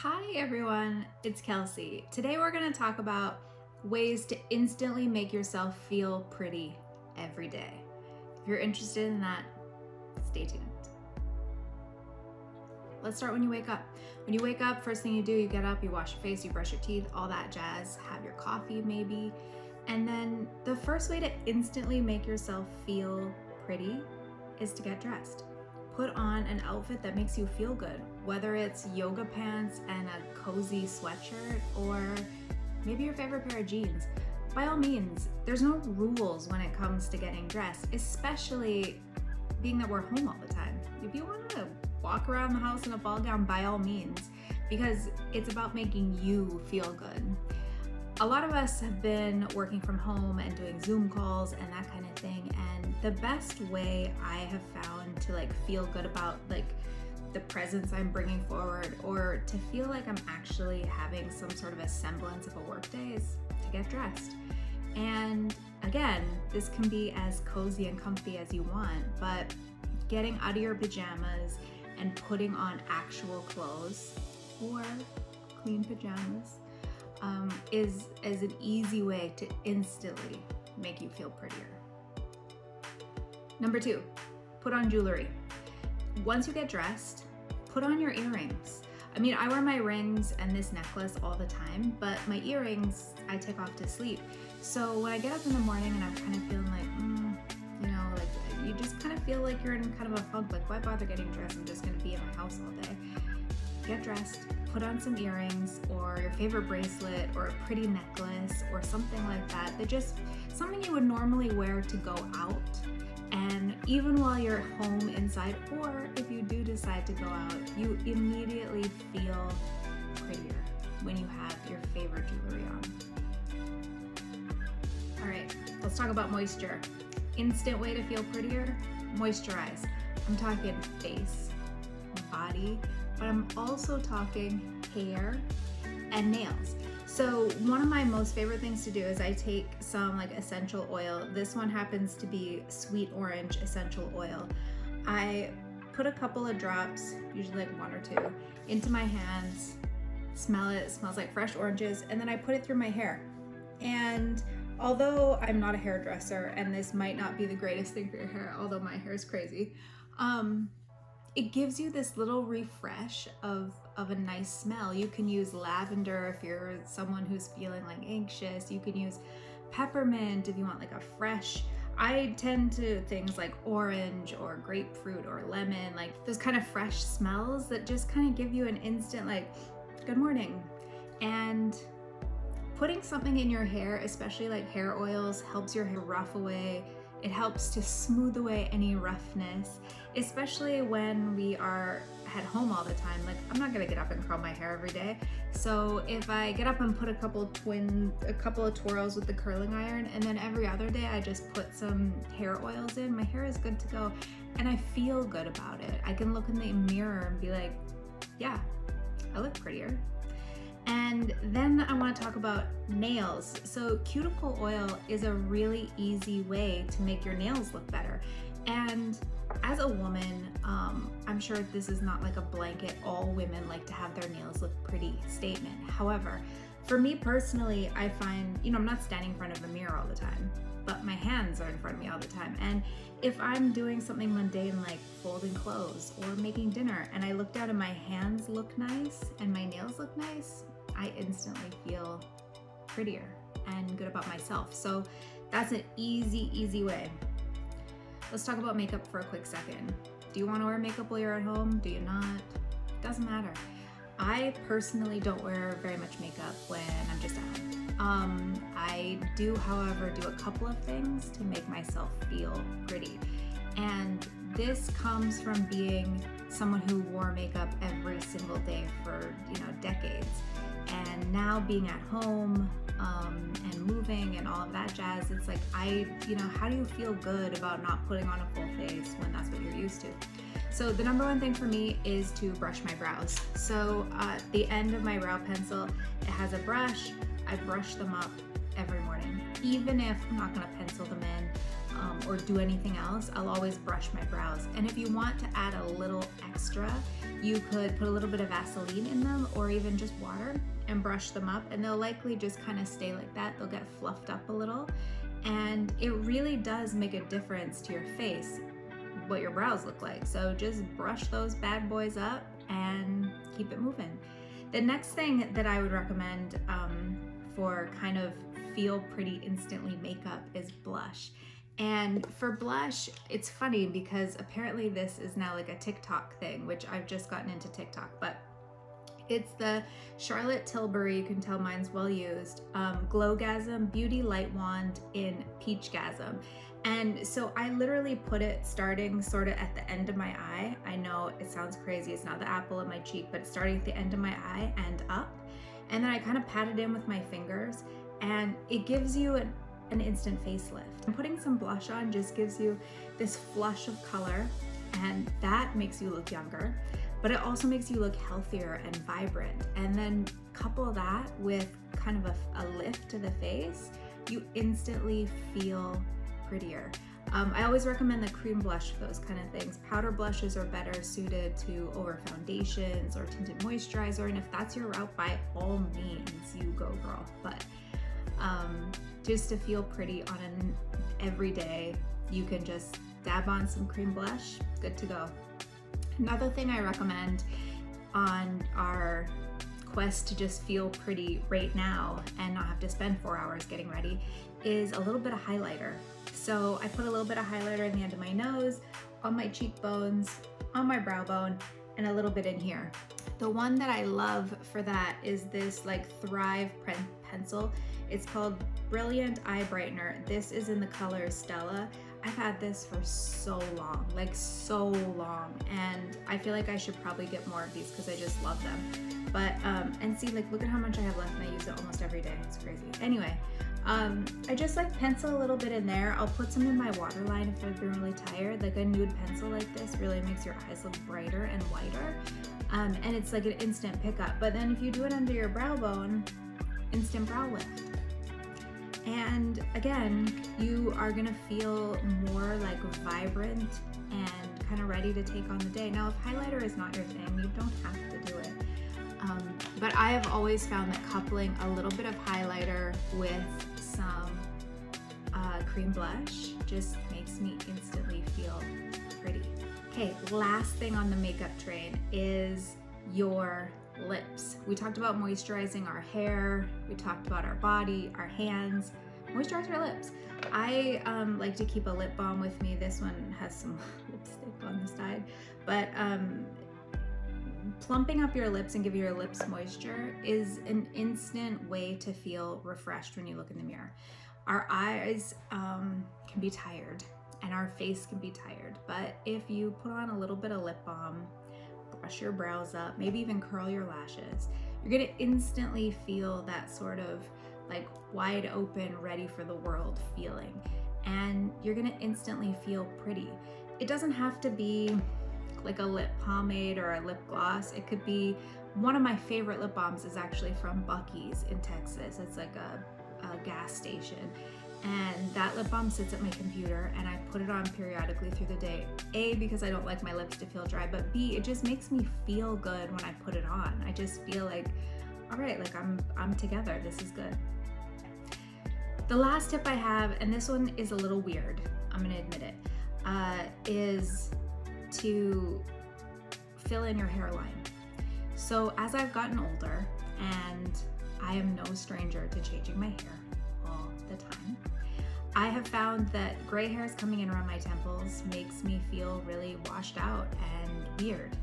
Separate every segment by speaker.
Speaker 1: Hi everyone, it's Kelsey. Today we're going to talk about ways to instantly make yourself feel pretty every day. If you're interested in that, stay tuned. Let's start when you wake up. When you wake up, first thing you do, you get up, you wash your face, you brush your teeth, all that jazz, have your coffee maybe. And then the first way to instantly make yourself feel pretty is to get dressed. Put on an outfit that makes you feel good, whether it's yoga pants and a cozy sweatshirt or maybe your favorite pair of jeans. By all means, there's no rules when it comes to getting dressed, especially being that we're home all the time. If you want to walk around the house in a ball gown, by all means, because it's about making you feel good. A lot of us have been working from home and doing Zoom calls and that kind of thing, and the best way I have found to feel good about the presence I'm bringing forward, or to feel like I'm actually having some sort of a semblance of a work day, is to get dressed. And again, this can be as cozy and comfy as you want, but getting out of your pajamas and putting on actual clothes or clean pajamas is an easy way to instantly make you feel prettier. Number 2, put on jewelry. Once you get dressed, put on your earrings. I mean, I wear my rings and this necklace all the time, but my earrings I take off to sleep. So when I get up in the morning and I'm kind of feeling you just kind of feel like you're in kind of a funk, why bother getting dressed? I'm just gonna be in my house all day. Get dressed, put on some earrings or your favorite bracelet or a pretty necklace or something like that. They're just something you would normally wear to go out. And even while you're home inside, or if you do decide to go out, you immediately feel prettier when you have your favorite jewelry on. All right, let's talk about moisture. Instant way to feel prettier, moisturize. I'm talking face, body, but I'm also talking hair and nails. So one of my most favorite things to do is I take some essential oil. This one happens to be sweet orange essential oil. I put a couple of drops, usually 1 or 2, into my hands, smell it, smells like fresh oranges, and then I put it through my hair. And although I'm not a hairdresser and this might not be the greatest thing for your hair, although my hair is crazy, it gives you this little refresh of a nice smell. You can use lavender if you're someone who's feeling anxious. You can use peppermint if you want a fresh. I tend to things like orange or grapefruit or lemon, those kind of fresh smells that just kind of give you an instant good morning. And putting something in your hair, especially hair oils, helps your hair rough away. It helps to smooth away any roughness, especially when we are at home all the time. I'm not gonna get up and curl my hair every day. So if I get up and put a couple of twirls with the curling iron, and then every other day I just put some hair oils in, my hair is good to go. And I feel good about it. I can look in the mirror and be like, yeah, I look prettier. And then I want to talk about nails. So cuticle oil is a really easy way to make your nails look better. And as a woman, I'm sure this is not a blanket, all women like to have their nails look pretty statement. However, for me personally, I find, I'm not standing in front of a mirror all the time, but my hands are in front of me all the time. And if I'm doing something mundane like folding clothes or making dinner and I look down and my hands look nice and my nails look nice, I instantly feel prettier and good about myself. So that's an easy way. Let's talk about makeup for a quick second. Do you want to wear makeup while you're at home? Do you not? Doesn't matter. I personally don't wear very much makeup when I'm just at home. I do, however, do a couple of things to make myself feel pretty. And this comes from being someone who wore makeup every single day for, decades. And now being at home and moving and all of that jazz, it's how do you feel good about not putting on a full face when that's what you're used to? So the number one thing for me is to brush my brows. So at the end of my brow pencil, it has a brush. I brush them up every morning. Even if I'm not gonna pencil them in, or do anything else, I'll always brush my brows. And if you want to add a little extra, you could put a little bit of Vaseline in them or even just water and brush them up, and they'll likely just kind of stay like that. They'll get fluffed up a little, and it really does make a difference to your face, what your brows look like. So just brush those bad boys up and keep it moving. The next thing that I would recommend for kind of feel pretty instantly makeup is blush. And for blush, it's funny because apparently this is now like a TikTok thing, which I've just gotten into TikTok, but it's the Charlotte Tilbury, you can tell mine's well used, Glowgasm Beauty Light Wand in Peachgasm. And so I literally put it starting sort of at the end of my eye. I know it sounds crazy, it's not the apple of my cheek, but it's starting at the end of my eye and up. And then I kind of pat it in with my fingers, and it gives you an instant facelift. And putting some blush on just gives you this flush of color, and that makes you look younger, but it also makes you look healthier and vibrant. And then couple that with kind of a lift to the face, you instantly feel prettier. I always recommend the cream blush for those kind of things. Powder blushes are better suited to over foundations or tinted moisturizer, and if that's your route, by all means, you go girl. But just to feel pretty on an everyday, you can just dab on some cream blush, good to go. Another thing I recommend on our quest to just feel pretty right now and not have to spend 4 hours getting ready is a little bit of highlighter. So I put a little bit of highlighter in the end of my nose, on my cheekbones, on my brow bone, and a little bit in here. The one that I love for that is this like Thrive pencil. It's called Brilliant Eye Brightener. This is in the color Stella. I've had this for so long, like so long, and I feel like I should probably get more of these because I just love them. But, and see, like, look at how much I have left, and I use it almost every day. It's crazy. Anyway, I just like pencil a little bit in there. I'll put some in my waterline if I've been really tired. Like a nude pencil like this really makes your eyes look brighter and whiter. And it's like an instant pickup. But then if you do it under your brow bone, instant brow lift. And again, you are gonna feel more like vibrant and kind of ready to take on the day. Now, if highlighter is not your thing, you don't have to do it. But I have always found that coupling a little bit of highlighter with some cream blush just makes me instantly feel pretty. Okay, last thing on the makeup train is your lips. We talked about moisturizing our hair, we talked about our body, our hands. Moisturize your lips. I like to keep a lip balm with me. This one has some lipstick on the side, but plumping up your lips and giving your lips moisture is an instant way to feel refreshed when you look in the mirror. Our eyes can be tired and our face can be tired, but if you put on a little bit of lip balm, brush your brows up, maybe even curl your lashes, you're gonna instantly feel that sort of like wide open, ready for the world feeling, and you're gonna instantly feel pretty. It doesn't have to be like a lip pomade or a lip gloss. It could be, one of my favorite lip balms is actually from Buc-ee's in Texas. It's like a gas station, and that lip balm sits at my computer and I put it on periodically through the day. A, because I don't like my lips to feel dry, but B, it just makes me feel good when I put it on. I just feel like, all right, like I'm together, this is good. The last tip I have, and this one is a little weird, I'm gonna admit it, is to fill in your hairline. So as I've gotten older, and I am no stranger to changing my hair all the time, I have found that gray hairs coming in around my temples makes me feel really washed out and weird.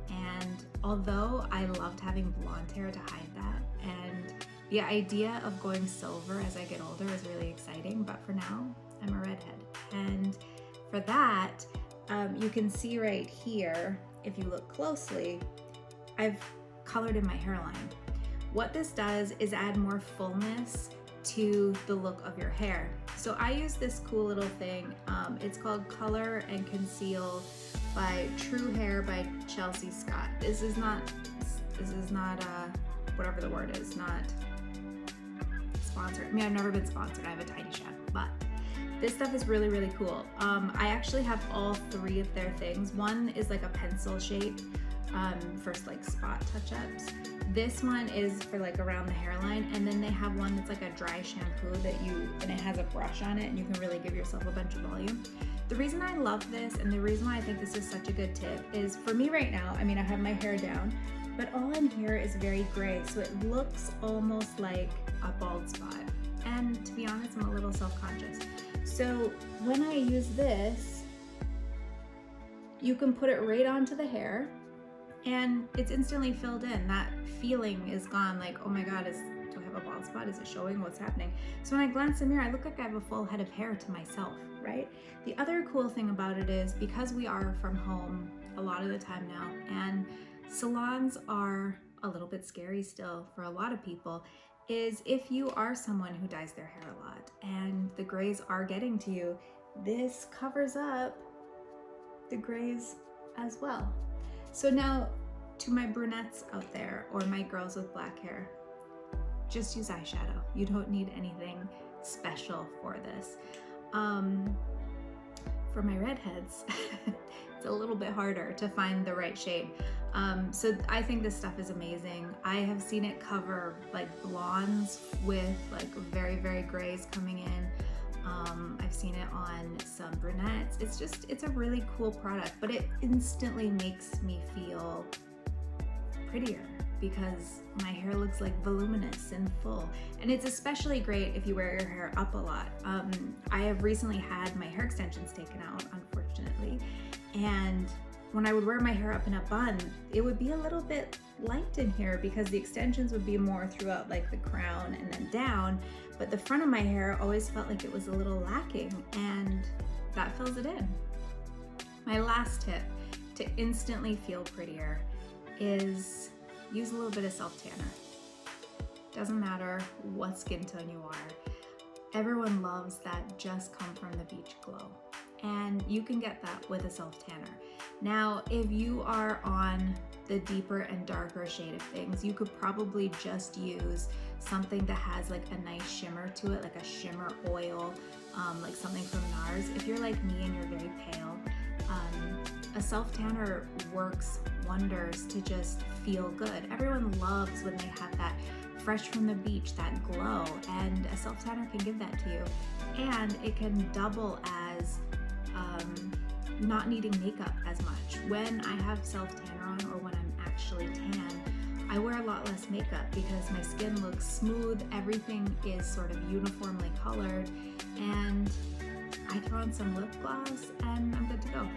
Speaker 1: And although I loved having blonde hair to hide that, and the idea of going silver as I get older is really exciting, but for now, I'm a redhead. And for that, you can see right here, if you look closely, I've colored in my hairline. What this does is add more fullness to the look of your hair. So I use this cool little thing. It's called Color and Conceal by True Hair by Chelsea Scott. This is not whatever the word is, not sponsored. I mean, I've never been sponsored, I have a tiny shop, but this stuff is really, really cool. I actually have all three of their things. One is like a pencil shape. first like spot touch-ups. This one is for like around the hairline, and then they have one that's like a dry shampoo and it has a brush on it and you can really give yourself a bunch of volume. The reason I love this and the reason why I think this is such a good tip is for me right now, I mean, I have my hair down, but all in here is very gray, so it looks almost like a bald spot. And to be honest, I'm a little self-conscious. So when I use this, you can put it right onto the hair and it's instantly filled in. That feeling is gone, like, oh my God, do I have a bald spot? Is it showing? What's happening? So when I glance in the mirror, I look like I have a full head of hair to myself, right? The other cool thing about it is because we are from home a lot of the time now, and salons are a little bit scary still for a lot of people, is if you are someone who dyes their hair a lot and the grays are getting to you, this covers up the grays as well. So now to my brunettes out there or my girls with black hair, just use eyeshadow. You don't need anything special for this. For my redheads, it's a little bit harder to find the right shade. So I think this stuff is amazing. I have seen it cover like blondes with like very, very grays coming in. I've seen it on some brunettes. It's a really cool product, but it instantly makes me feel prettier because my hair looks like voluminous and full. And it's especially great if you wear your hair up a lot. I have recently had my hair extensions taken out, unfortunately. And when I would wear my hair up in a bun, it would be a little bit light in here because the extensions would be more throughout like the crown and then down, but the front of my hair always felt like it was a little lacking, and that fills it in. My last tip to instantly feel prettier is use a little bit of self-tanner. Doesn't matter what skin tone you are. Everyone loves that just come from the beach glow, and you can get that with a self-tanner. Now, if you are on the deeper and darker shade of things, you could probably just use something that has like a nice shimmer to it, like a shimmer oil, like something from NARS. If you're like me and you're very pale, a self-tanner works wonders to just feel good. Everyone loves when they have that fresh from the beach, that glow, and a self-tanner can give that to you. And it can double as not needing makeup as much. When I have self-tanner on or when I'm actually tan, I wear a lot less makeup because my skin looks smooth, everything is sort of uniformly colored, and I throw on some lip gloss and I'm good to go.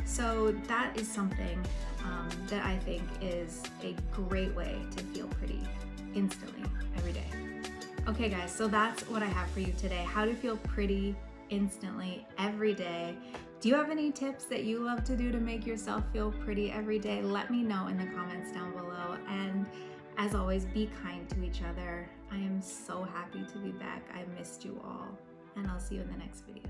Speaker 1: So that is something that I think is a great way to feel pretty instantly every day. Okay guys, so that's what I have for you today. How to feel pretty instantly every day. Do you have any tips that you love to do to make yourself feel pretty every day? Let me know in the comments down below. And as always, be kind to each other. I am so happy to be back. I missed you all, and I'll see you in the next video.